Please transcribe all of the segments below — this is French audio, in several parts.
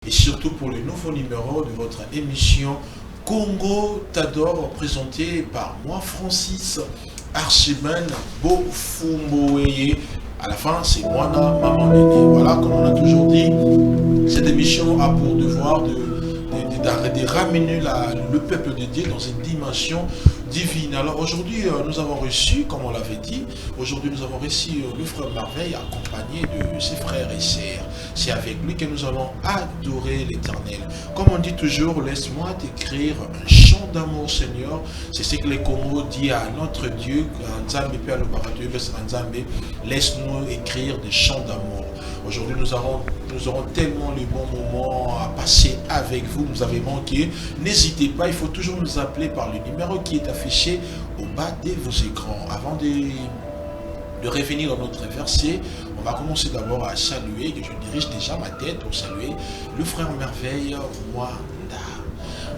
et surtout pour le nouveau numéro de votre émission Congo T'adore, présenté par moi, Francis Archimène Bofumboeye. À la fin, c'est moi, maman Néné. Voilà, comme on a toujours dit, cette émission a pour devoir de ramener le peuple de Dieu dans une dimension divine. Alors aujourd'hui, nous avons reçu, comme on l'avait dit, aujourd'hui nous avons reçu le frère Merveille accompagné de ses frères et sœurs. C'est avec lui que nous allons adorer l'Éternel. Comme on dit toujours, laisse-moi t'écrire un chant d'amour, Seigneur. C'est ce que les Congo dit à notre Dieu. Laisse-nous écrire des chants d'amour. Aujourd'hui, nous aurons tellement les bons moments à passer avec vous. Nous avez manqué. N'hésitez pas, il faut toujours nous appeler par le numéro qui est affiché au bas de vos écrans. Avant de revenir dans notre verset, on va commencer d'abord à saluer, que je dirige déjà ma tête pour saluer le frère Merveille Mwanda.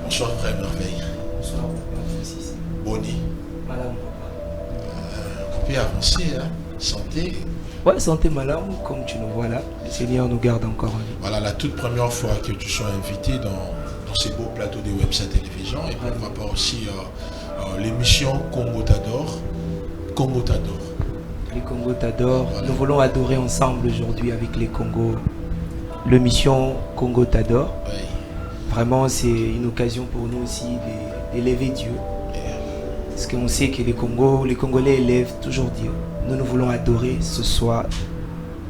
Bonsoir frère Merveille. Bonsoir frère Francis. Bonnie. Madame. On peut avancer, hein? Santé. Ouais, santé madame, comme tu nous vois là, le Seigneur nous garde encore en vie. Voilà, la toute première fois que tu sois invité dans ces beaux plateaux de Websa Télévision, et puis on va pas aussi l'émission Congo T'adore. Congo T'adore. Les Congo T'adore. Voilà. Nous voulons adorer ensemble aujourd'hui avec les Congos. L'émission Congo T'adore. Oui. Vraiment, c'est une occasion pour nous aussi d'élever Dieu. Parce qu'on sait que les Congolais élèvent toujours Dieu. Nous voulons adorer ce soir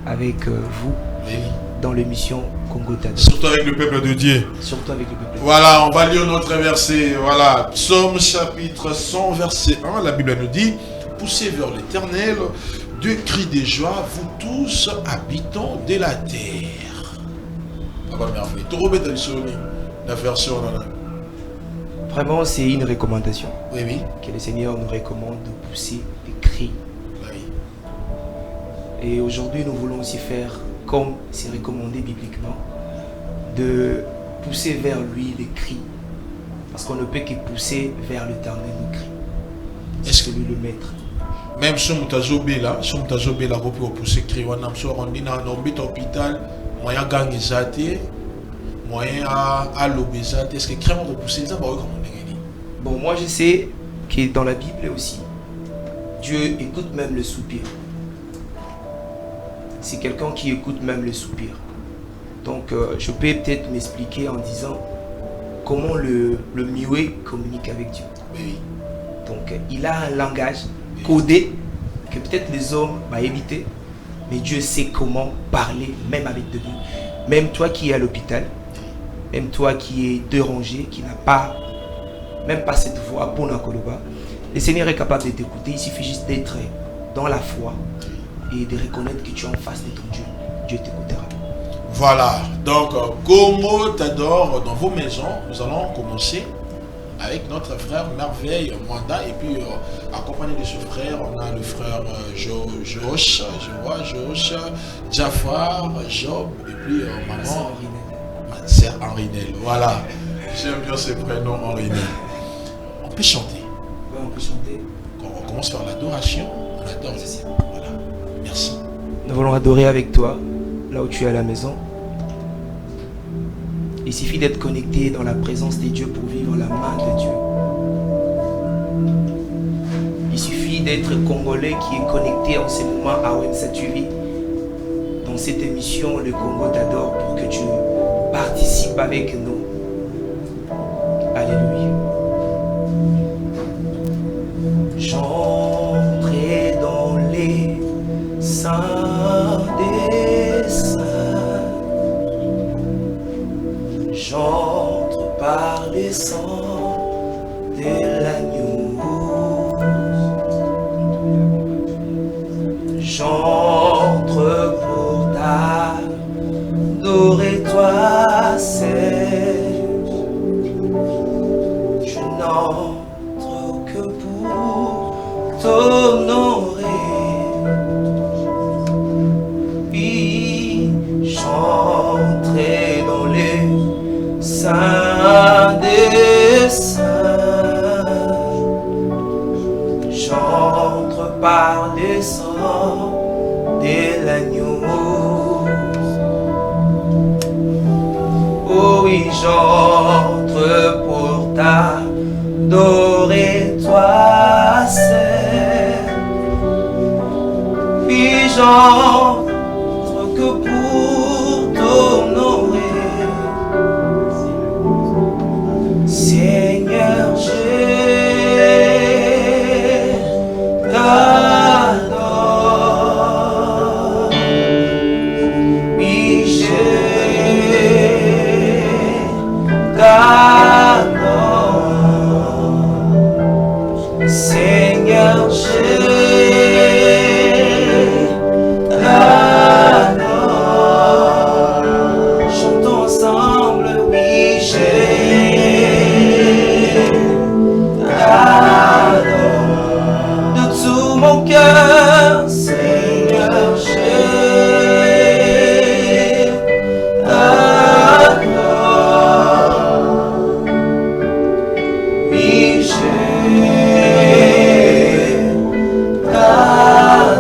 avec vous Oui. dans l'émission Congo T'adore. Surtout avec le peuple de Dieu. Surtout avec le peuple. Voilà, on va lire notre verset. Voilà, Psaume chapitre 100, verset 1. La Bible nous dit: poussez vers l'Éternel de cris de joie, vous tous habitants de la terre. La version. Vraiment, c'est une recommandation. Oui, oui. Que le Seigneur nous recommande de pousser des cris. Oui. Et aujourd'hui, nous voulons aussi faire, comme c'est recommandé bibliquement, de pousser vers lui les cris. Parce qu'on ne peut que pousser vers l'Éternel nos cris. Est-ce C'est lui le maître. même si on t'a là, pour pousser cri, on a dit dans l'hôpital, moyen gang exaté, moyen à l'obésité. Est-ce que crème repousser ça, comme on dit? Bon, moi je sais que dans la Bible aussi, Dieu écoute même le soupir. C'est quelqu'un qui écoute même le soupir. Donc je peux peut-être m'expliquer en disant comment le muet communique avec Dieu. Oui. Donc il a un langage codé que peut-être les hommes vont éviter, mais Dieu sait comment parler même avec de nous. Même toi qui es à l'hôpital, même toi qui es dérangé, qui n'a pas, même pas cette voix pour Nakoloba, le Seigneur est capable de t'écouter. Il suffit juste d'être dans la foi et de reconnaître que tu es en face de ton Dieu. Dieu t'écoutera. Voilà, donc Congo T'adore dans vos maisons. Nous allons commencer avec notre frère Merveille Mwanda, et puis accompagné de ce frère, on a le frère Josh, Jafar, Job, et puis maman, ma sœur Henrinel. Voilà, j'aime bien ce prénom Henrinel. On peut chanter. Oui, on peut chanter. On commence par l'adoration. On adore. Voilà, merci. Nous voulons adorer avec toi, là où tu es à la maison. Il suffit d'être connecté dans la présence de Dieu pour vivre la main de Dieu. Il suffit d'être congolais qui est connecté en ce moment à OMSA-TV dans cette émission Le Congo T'adore pour que tu participes avec nous. Alléluia. J'entrerai dans les saints des saints. J'entre par les sangs de l'agneau. J'entre pour t'adorer toi seul. Je n'entre que pour t'honorer. Puis j'entrerai dans les saints des saints. J'entre par les sangs de l'agneau. oui, j'entre pour t'adorer, toi seul. Oui, j'entre que pour t'honorer. Seigneur, je t'adore. Oui, je t'adore. Seigneur, je t'adore. Chantons ensemble, oui, je t'adore. De tout mon cœur, Seigneur, je t'adore. Oui, je t'adore,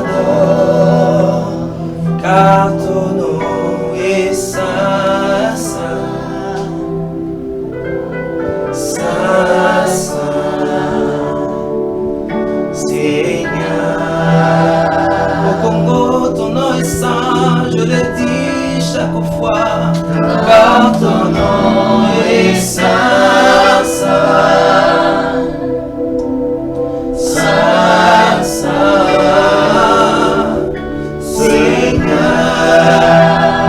car ton nom est saint, saint, saint, saint, Seigneur. Au Congo, ton nom est saint, je le dis chaque fois, car ton nom est saint, saint, saint, saint, Seigneur.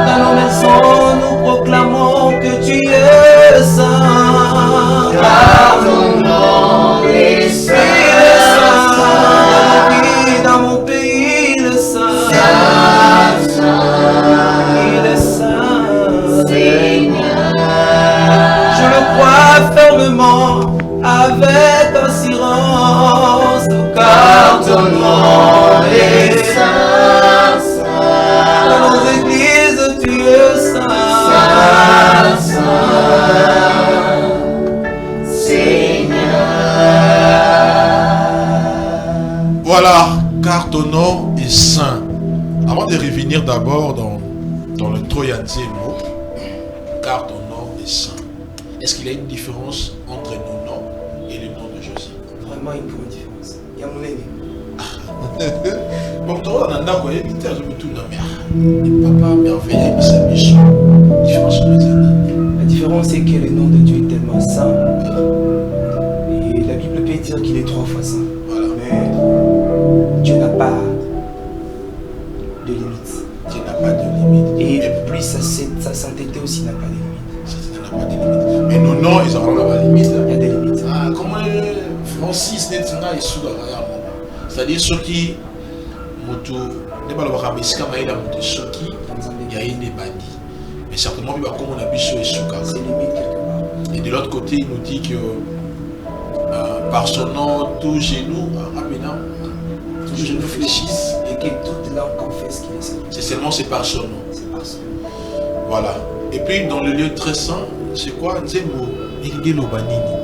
Dans nos maisons, nous proclamons que tu es saint, car ton nom est saint. Oui, dans mon pays, il est saint, il est saint, Seigneur. Je le crois fermement, avec assurance, car ton nom est saint, saint. Dans nos églises, tu es saint, saint, Seigneur. Voilà, car ton nom est saint. Avant de revenir d'abord dans le troisième mot, car ton nom est saint. Est-ce qu'il y a une différence entre nos noms et le nom de Jésus? Vraiment une grande différence. Il y a mon aîné. Bon, tu vois, on a un je me tourne, mais papa, merveilleux, il s'est méchant. Différence entre les années. La différence c'est que le nom de Dieu est tellement saint. Et la Bible peut dire qu'il est 3 fois saint. Voilà. Mais Dieu n'a pas de limite. Dieu n'a pas de limite. Et Mais plus sa sainteté aussi n'a pas de limite. ça n'a pas de limite. Mais nos noms, ils auront la limite. Il y a des limites. Ah, comment Francis n'est pas sous la raya. C'est-à-dire ceux qui moto n'est pas le Ramesca, mais il a monté ceux qui il y a une bandit. Mais certainement, il va comme on a vu sur les soukas. C'est limite quelque part. Et de l'autre côté, il nous dit que par son nom, tout genou, maintenant, tout genou fléchisse. Et que toute langue confesse qu'il est saint. C'est par son nom. C'est par son nom. Voilà. Et puis dans le lieu très saint, c'est quoi? Nzembo, Irige Lobanini.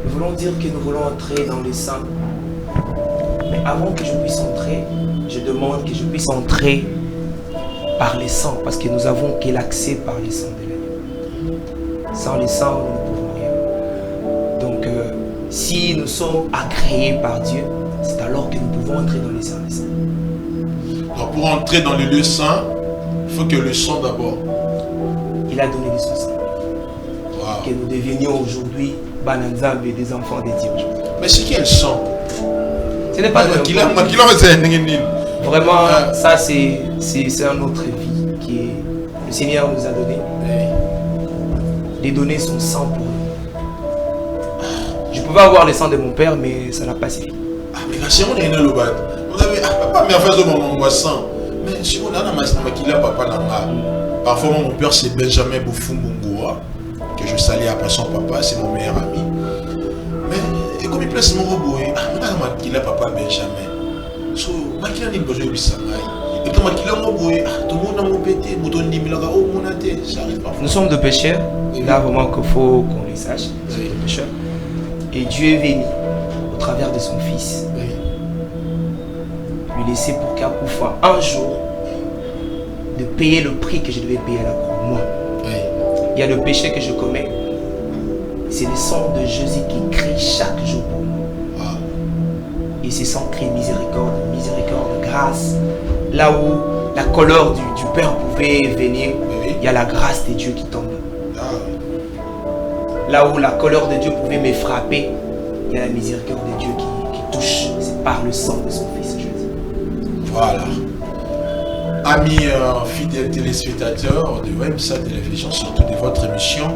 Nous voulons dire que nous voulons entrer dans les saints. Mais avant que je puisse entrer, je demande que je puisse entrer par les saints. Parce que nous avons que l'accès par les saints de l'année. Sans les saints, nous ne pouvons rien. Donc, si nous sommes agréés par Dieu, c'est alors que nous pouvons entrer dans les saints des saints. Donc pour entrer dans le lieu saint, il faut que le sang d'abord. Il a donné le son saint. Wow. Que nous devenions aujourd'hui Bananzambe et des enfants de Dieu aujourd'hui. Mais c'est quel sang? Ce n'est pas de Vraiment, ça c'est un autre vie que le Seigneur nous a donné. De donner son sang pour nous. Je pouvais avoir le sang de mon père, mais ça n'a pas suffi. Ah, mais quand on est dans le bas, vous avez papa, mais en fait, mon sang. Mais si on a un papa, parfois mon père c'est Benjamin Boufoumbungoa, que je salue après son papa, c'est mon meilleur ami. Mais et comme il place mon robot, il a papa Benjamin. So, makila ni besoin de sangai. Et comme makila mon boy, tout le monde a mon pété, bouton ni milaga au monate, ça arrive pas. Nous sommes de pécheurs. Là vraiment qu'il faut qu'on les sache. Nous sommes des pécheurs. Et Dieu est venu au travers de son Fils. Lui laisser pour qu'Akoufa un jour de payer le prix que je devais payer à la croix. Moi. il y a le péché que je commets. C'est le sang de Jésus qui crie chaque jour pour moi. Et ce sang crie miséricorde, miséricorde, grâce. Là où la colère du Père pouvait venir, il y a la grâce de Dieu qui tombe. Là où la colère de Dieu pouvait me frapper, il y a la miséricorde de Dieu qui touche. C'est par le sang de son Fils Jésus. Voilà. Amis fidèles téléspectateurs de WEMSA Télévision, surtout de votre émission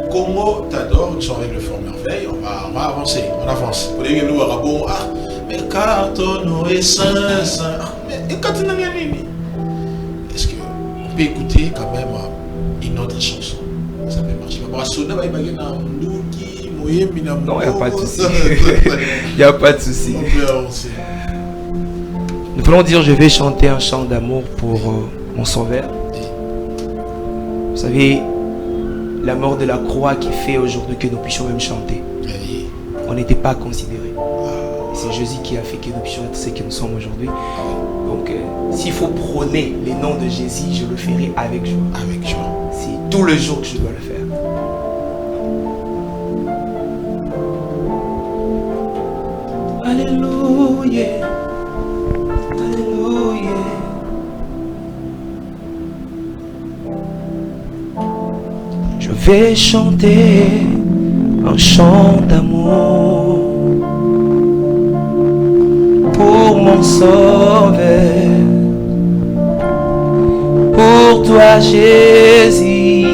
Congo t'adore, nous sommes avec le Fort Merveille. On va avancer, on avance. Pour les gens arabes, mais carton et sens. Mais quand on a gagné, est-ce qu'on peut écouter quand même une autre chanson? Ça peut marcher. Non, il n'y a pas de souci. Il n'y a pas de souci. Nous voulons dire, je vais chanter un chant d'amour pour mon sauveur. Vous savez, la mort de la croix qui fait aujourd'hui que nous puissions même chanter. On n'était pas considérés. C'est Jésus qui a fait que nous puissions être ce que nous sommes aujourd'hui. Donc, s'il faut prôner les noms de Jésus, je le ferai avec joie. Avec joie. C'est tout le jour que je dois le faire. Alléluia. Alléluia. Je vais chanter un chant d'amour pour mon sauveur, pour toi Jésus.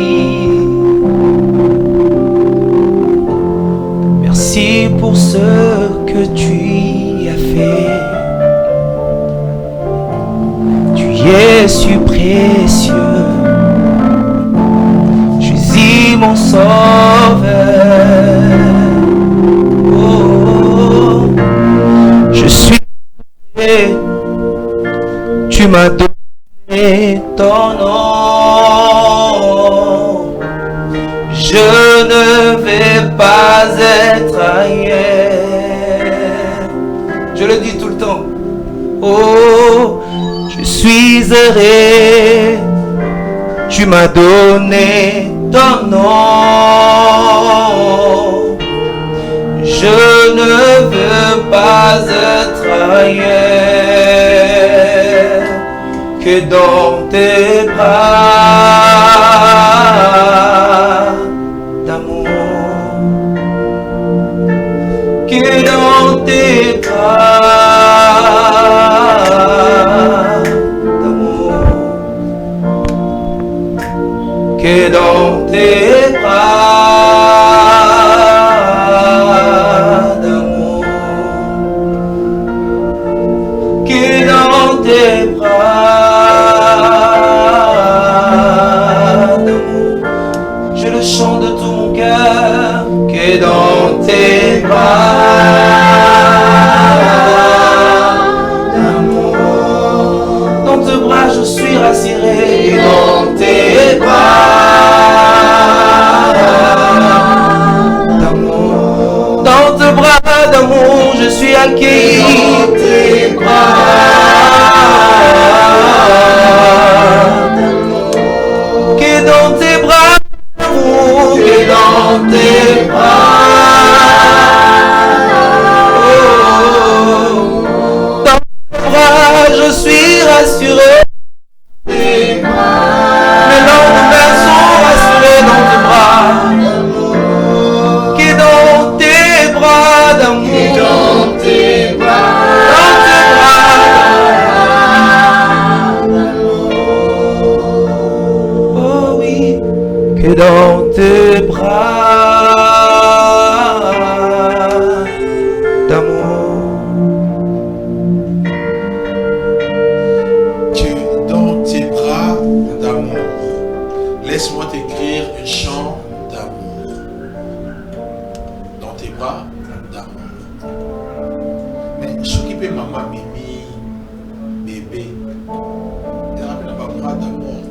Merci pour ce que tu as fait. Tu es si précieux, Jésus mon sauveur. Oh, je suis, tu m'as donné ton nom. Je ne vais pas être ailleurs. Je le dis tout le temps. Oh, je suis heureux. Tu m'as donné ton nom. Je ne veux pas être ailleurs que dans tes bras d'amour, que dans tes bras d'amour, que dans tes bras d'amour, que dans tes bras d'amour, je le chante de tout mon cœur, que dans tes bras d'amour, dans tes bras je suis rassuré, et dans tes bras d'amour, dans tes bras d'amour je suis accueilli, dans tes bras d'amour, que dans tes bras d'amour, que dans tes bras, oh, dans tes bras je suis rassuré. Mes lendemains sont rassurés dans tes bras, que dans tes bras d'amour, dans tes bras, oh oui, que dans tes bras d'amour. Que dans tes bras d'amour. Laisse-moi t'écrire un chant d'amour. Dans tes bras d'amour. Mais ce qui peut maman mimi, bébé, tu te rappelles pas bras d'amour.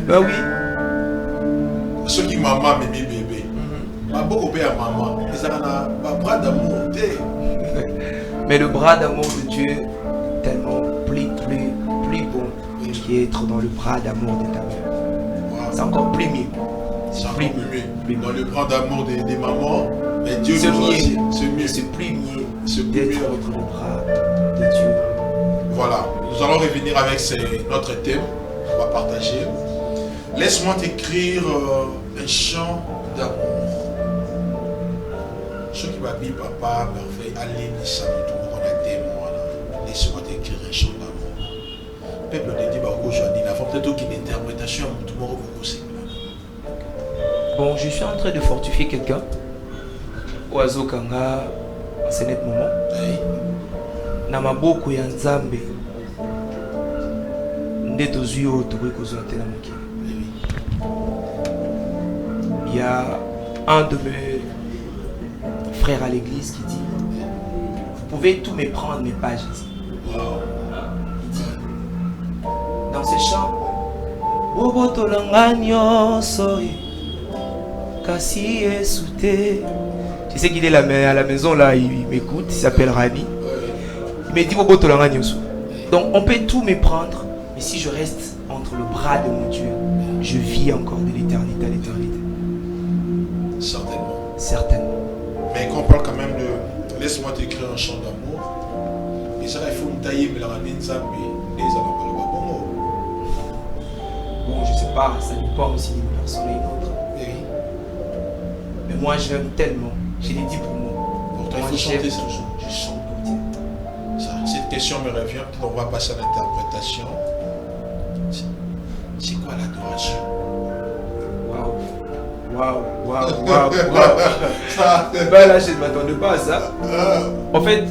Ben oui. Ce qui maman mimi bébé. Ma beaucoup père maman. Ils ont un bras d'amour. Mais le bras d'amour de Dieu, tellement plus bon, qui est être dans le bras d'amour de ta mère. Wow. c'est encore plus mieux. C'est encore plus mieux. Dans le grand amour des mamans, mais Dieu c'est nous mieux. C'est mieux. C'est plus mieux d'être entre le bras de Dieu. Voilà, nous allons revenir avec notre thème. On va partager. Laisse-moi t'écrire un chant d'amour. Ce qui va bien, papa, merveille, allez, ça, tout le monde a témoin. Laisse-moi t'écrire un chant d'amour. Peuple de Dieu, aujourd'hui, il faut peut-être qu'une interprétation, tout le monde va aussi. Bon, je suis en train de fortifier quelqu'un. Oazo Kanga, à ce net moment. Namaboko ya Nzambe. Ndeto zuyo tokoki kozwa te na mokili. Il y a un de mes frères à l'église qui dit: vous pouvez tout me prendre mes pages ici. Il dit dans ces chants: Boboto langanyo soye kasi esute. Tu sais qu'il est à la maison là, il m'écoute, il s'appelle Rani. Il me dit Boboto langanyo soye. Donc on peut tout me prendre, mais si je reste entre le bras de mon Dieu, je vis encore de l'éternité à l'éternité. Certainement. Certainement. Mais quand on parle quand même de laisse-moi t'écrire un chant d'amour, et ça il faut me tailler, mais la ramine ça, mais les bon. Bon, je sais pas, ça dépend aussi d'une personne et d'une autre. Oui. Mais moi je l'aime tellement, je l'ai dit pour moi. Pourtant il faut chanter ce jour. Je chante pour Dieu. Ça, cette question me revient, on va passer à l'interprétation. C'est quoi l'adoration? Waouh. Ben là, je ne m'attendais pas à ça. En fait,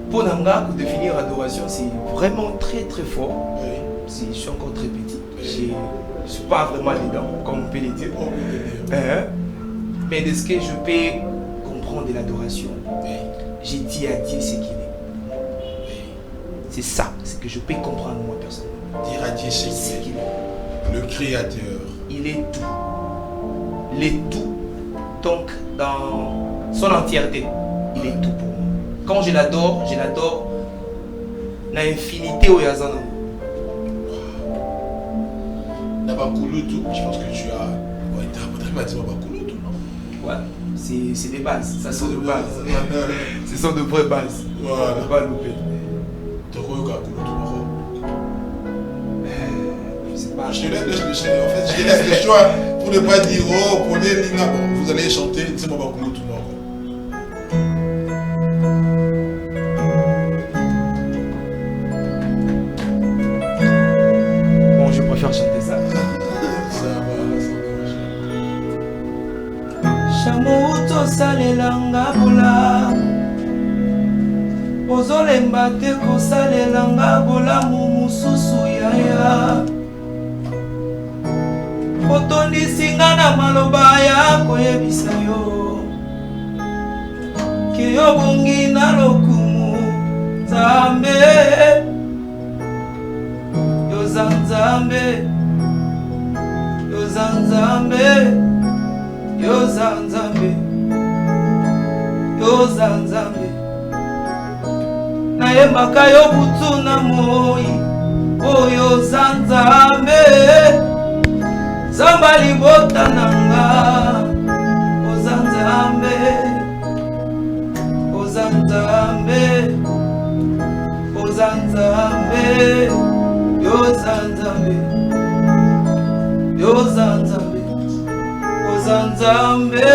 pour Nanga, pour définir adoration, c'est vraiment très très fort. Oui. Je suis encore très petit. Oui. Je ne suis pas vraiment dedans, comme on peut le dire. Mais de ce que je peux comprendre de l'adoration, oui, j'ai dit à Dieu ce qu'il est. Oui. C'est ça, c'est que je peux comprendre moi personnellement. Dire à Dieu ce qu'il est. Le Créateur. Il est tout. Il est tout, donc dans son entièreté, il est tout pour moi. Quand je l'adore l'infinité au Yazana. Nabakulutu, je pense que tu as Nabakulutu, non? Ouais, c'est des bases, ça sont des bases. Ce sont de vraies bases. Voilà. On ne peut pas louper. Je te laisse le choix pour ne pas dire oh, prenez Lina, bon, vous allez chanter, c'est moi tout le monde. Bon, je préfère chanter ça. Chamuto salelanga bola ozolemba te kosalelanga bola mumususu yaya otondisi nga na maloba ya koyebisa yo ke obongi na lokumu Nzambe yoza Nzambe yoza Nzambe yoza Nzambe yoza Nzambe nayembaka yo butu na moi oyo za Nzambe Zamba libota nanga oza Nzambe oza Nzambe oza Nzambe yoza Nzambe yoza Nzambe oza Nzambe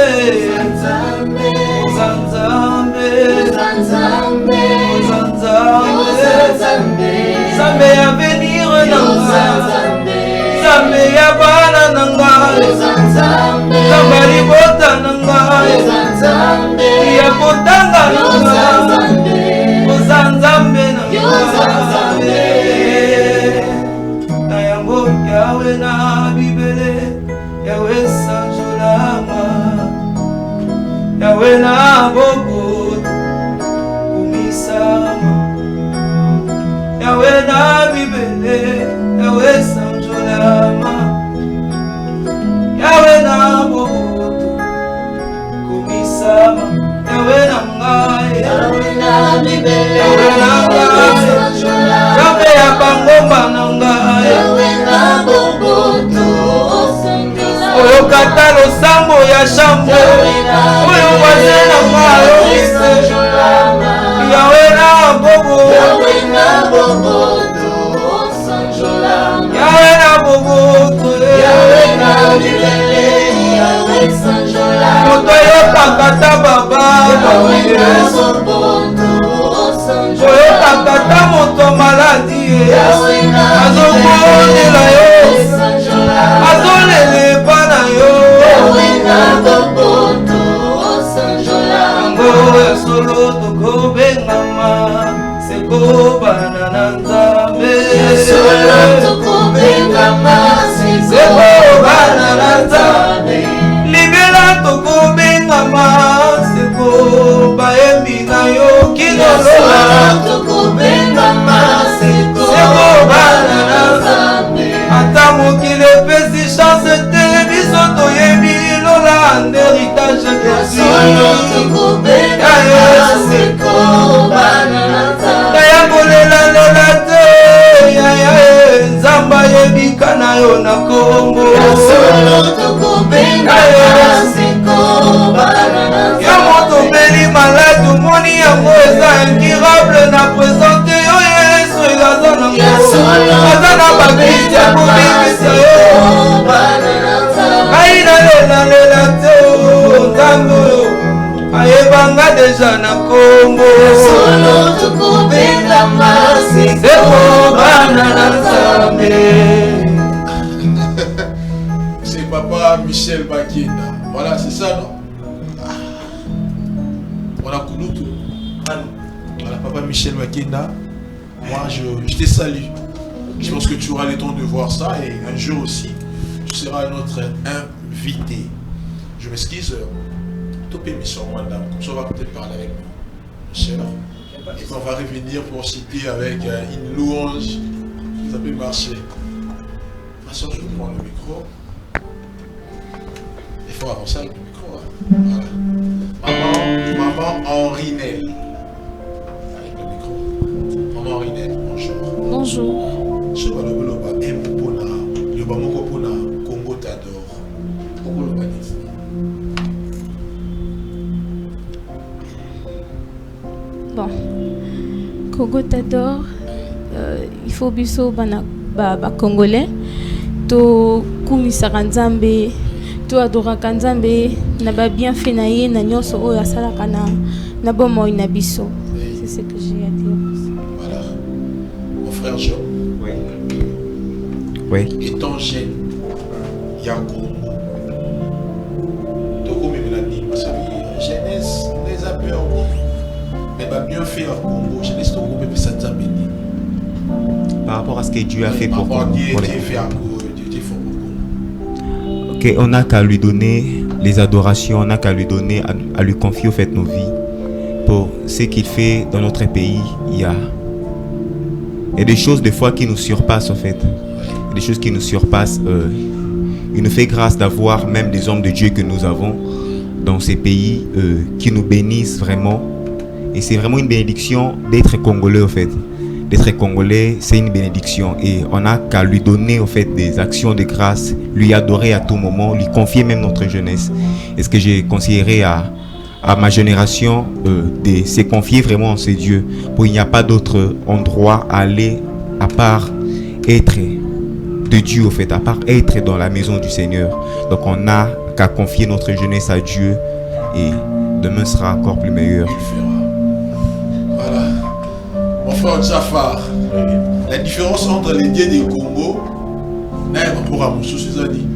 oza Nzambe oza Nzambe Nzambe ya venir nanga Nzambe ya bana nanga Nzambe libota nanga ya kotanga nanga oza Nzambe nanga na yango Yawe na bibele Yawe sanjolama Yawe na bobo kumisama Yawe na bibele Yawe sanjolama kata losambo ya chambo oyo voisin na ngalo yawe na bobo yawe na bobo moto oyokaka ta baba oyokaka ta moto maladi azokolela yo azolela epa na yo yango ya solo tokobengama sekobana na nzambe sekobana na nzambe libela tokobengama seko bayembi na yo kinolola sekobana na nzambe ata mokili epesi chance te biso toyebi lola nde héritage kaya kolelalela te yaya nzamba yebika na yo na kombo yo moto meli malade omoni yango eza incurable na présente yo yesu aza nango aza na bakristi ya kobikisa yo kai nalelalela te nzambe oyo ayebanga deja na kombo sekobana na nzambe. C'est papa Michel Bakenda. Voilà, c'est ça, non? On a connu tout. Voilà, papa Michel Bakenda. Moi, je te salue. Je pense que tu auras le temps de voir ça et un jour aussi, tu seras notre invité. Je m'excuse. Topé mission moi dame, comme ça on va peut-être parler avec nos sœurs. Et puis on va revenir pour citer avec une louange. Ça peut marcher. Ma soeur, je vais prendre le micro. Il faut avancer avec le micro. Hein. Voilà. Maman Henrinel. Avec le micro. Maman Henrinel, bonjour. Bonjour. Je vais le Congo t'adore. Pourquoi le Bon, Congo t'adore. Il faut biso bana congolais. To kumisaka nzambe, to adoraka nzambe na ba bien fait na ye na nyonso oyo asalaka na bomoi na biso. C'est ce que j'ai à dire. Voilà. Mon frère Jean. Oui. Oui. Étant jeune, il y a Congo. Donc, comme il l'a dit, parce que jeunesse, les a perdu. Mais bien fait en Congo, jeunesse, au groupe, et ça t'a béni. Par rapport à ce que Dieu a fait pour Congo. Ok, on n'a qu'à lui donner les adorations, on n'a qu'à lui donner, à lui confier au fait nos vies. Pour ce qu'il fait dans notre pays, il y a des choses des fois qui nous surpassent en fait. Des choses qui nous surpassent. Il nous fait grâce d'avoir même des hommes de Dieu que nous avons dans ces pays qui nous bénissent vraiment. Et c'est vraiment une bénédiction d'être congolais en fait. D'être congolais, c'est une bénédiction. Et on n'a qu'à lui donner en fait des actions de grâce, lui adorer à tout moment, lui confier même notre jeunesse. Et ce que j'ai conseillerais à ma génération de se confier vraiment en ces dieux. Pour il n'y a pas d'autre endroit à aller à part être de Dieu en fait, à part être dans la maison du Seigneur. Donc on n'a qu'à confier notre jeunesse à Dieu et demain sera encore plus meilleur. Voilà. Mon frère Jafar, la différence entre les dieux du Congo, pour Amoussou Suzani.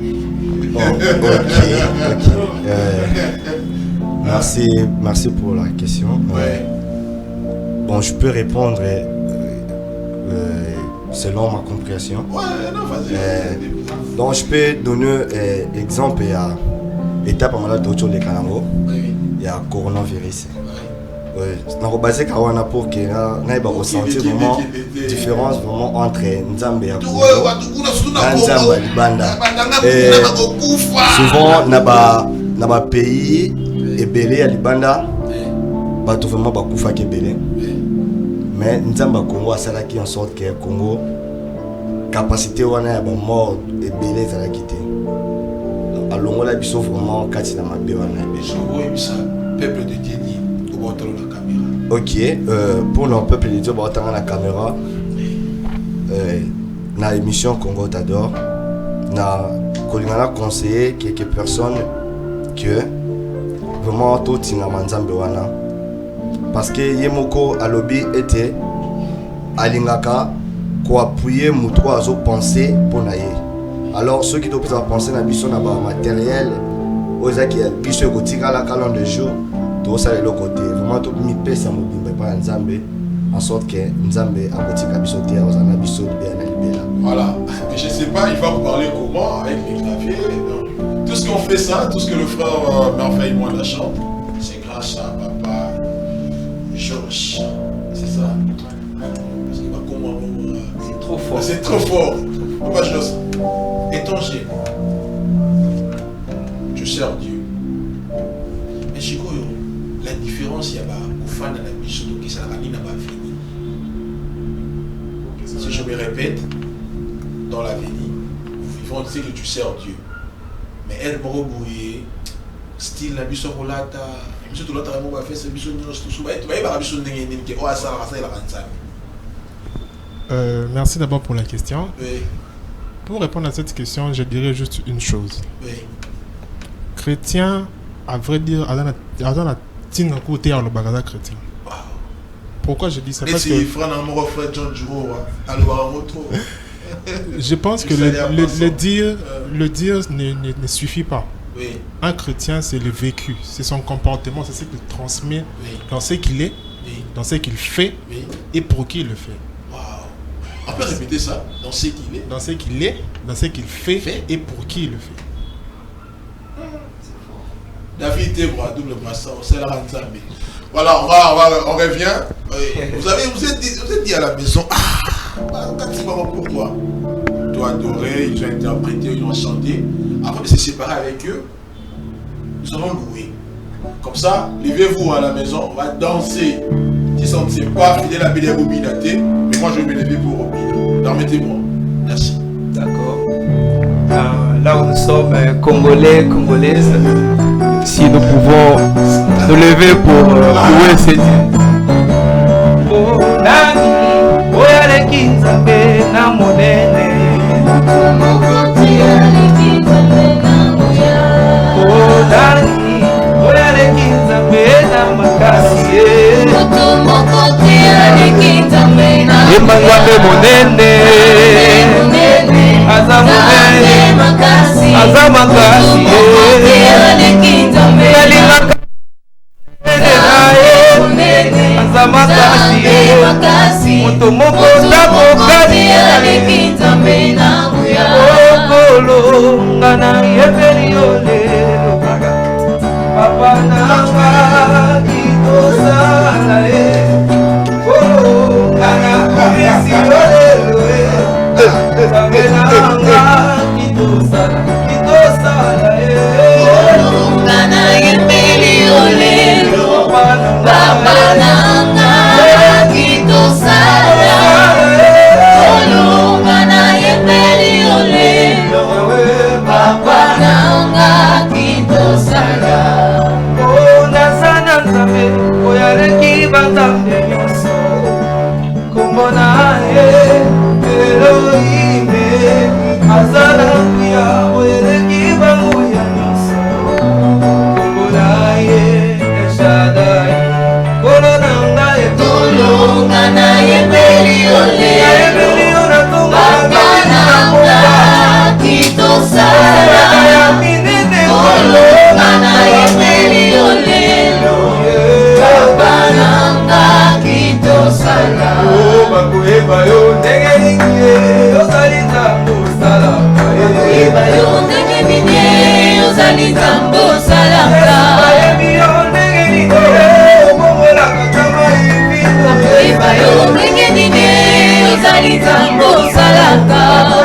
Merci pour la question. Ouais. Bon, je peux répondre selon ma compréhension. Ouais, non, vas-y. Donc, je peux donner exemple à l'étape à d'autres de Kalango. Il y a coronavirus. Oui. On va baser Kawana pour que nous ayons ressenti vraiment différence vraiment entre Nzambe et Congo. Nzambe et Libanda. Souvent, dans les pays et à Libanda, pas tout vraiment Bakoufa qui est belé. Mais Nzamba Congo a cela qui en sorte que Congo capacité wana ya mort et belé ça la quitter. alongola biso vraiment kati na mabe wana peuple de Dieu ni au bord de la caméra. Ok, pour le peuple de Dieu dans la caméra na émission Congo t'adore na kolingana conseiller quelques personnes que vraiment tout tina manzambe wana parce que yemoko alobi était alingaka ko appuyer muto azo penser pour naie. Alors ceux qui doivent penser na biso na ba matériel ozaki biso kotika la calendrier de jour tout ça le côté vraiment tout mi pesa mobimba pa nzambe en sorte que nzambe akotika biso te ozana biso bien na libela. Voilà, je sais pas, il va vous parler comment avec les claviers. Tout ce qu'on fait ça, tout ce que le frère Merveille moi la chante, c'est grâce à papa Georges. C'est ça. Parce qu'il va comment c'est trop fort. C'est trop fort. Papa Georges, étranger. Je sers Dieu. Mais Chico, la différence, il y a au fan de la mission qui s'est n'a pas fini. Si je me répète, dans l'avenir, nous vivons, tu sais que tu sers Dieu. Mais elle m'a rebouillé, style la mission rolata, la mission rolata, elle m'a fait cette mission de tout souvent. Tu vas y avoir la mission de n'importe quoi, ça il a 25. Merci d'abord pour la question. Oui. Pour répondre à cette question, je dirais juste une chose. Oui. Chrétien, à vrai dire, dans la tine côté à le bagage chrétien. Wow. Pourquoi je dis ça? Parce que je pense que le dire ne suffit pas. Oui. Un chrétien, c'est le vécu, c'est son comportement, c'est ce qu'il transmet dans ce qu'il est, dans ce qu'il fait et pour qui il le fait. Wow. On peut répéter ça, dans ce qu'il est. Dans ce qu'il est, dans ce qu'il fait et pour qui il le fait. David était bras, double brassard, c'est la rentable. Voilà, on revient. Vous êtes dit à la maison, pourquoi? Ils ont adoré, ils ont interprété, ils ont chanté. Après de se séparer avec eux, nous allons louer. Comme ça, levez-vous à la maison, on va danser. Si ça ne sait pas, fidèle à Bédé Bobinaté, mais moi je vais me lever pour Robina. Permettez-moi. Merci. D'accord. Là où nous sommes Congolais, Congolaises, si nous pouvons nous lever pour louer ces dieux. Salaka